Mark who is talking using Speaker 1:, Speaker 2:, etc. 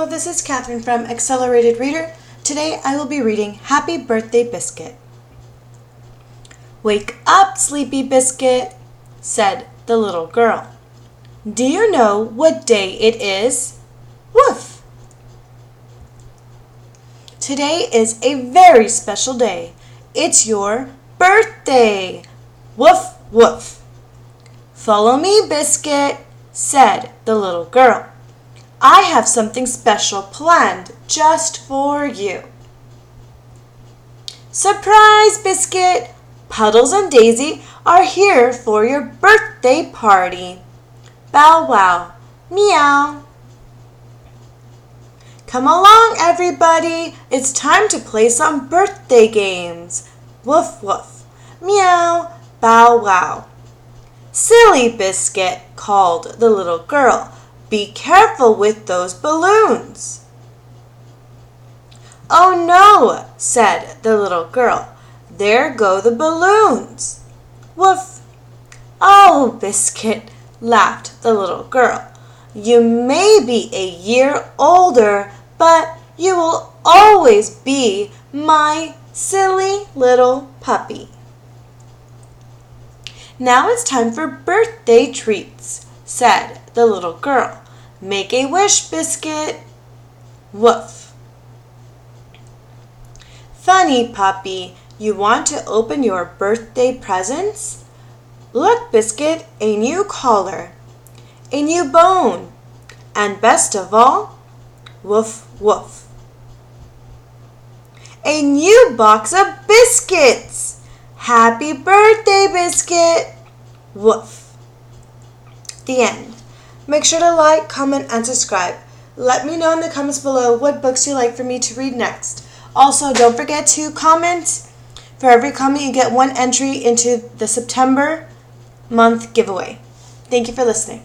Speaker 1: Hello, this is Catherine from Accelerated Reader. Today I will be reading Happy Birthday Biscuit. "Wake up, sleepy biscuit," said the little girl. "Do you know what day it is?" Woof! Today is a very special day. It's your birthday. Woof, woof. "Follow me, Biscuit," said the little girl. "I have something special planned just for you." "Surprise, Biscuit! Puddles and Daisy are here for your birthday party." Bow wow, meow. "Come along, everybody. It's time to play some birthday games." Woof, woof, meow, bow wow. "Silly Biscuit," called the little girl. "Be careful with those balloons." "Oh no," said the little girl. "There go the balloons." Woof. "Oh, Biscuit," laughed the little girl. "You may be a year older, but you will always be my silly little puppy." "Now it's time for birthday treats," said the little girl. "Make a wish, Biscuit." Woof. "Funny puppy, you want to open your birthday presents? Look, Biscuit, a new collar, a new bone, and best of all, woof, woof, a new box of biscuits. Happy birthday, Biscuit." Woof. The end. Make sure to like, comment, and subscribe. Let me know in the comments below what books you'd like for me to read next. Also, don't forget to comment. For every comment, you get one entry into the September month giveaway. Thank you for listening.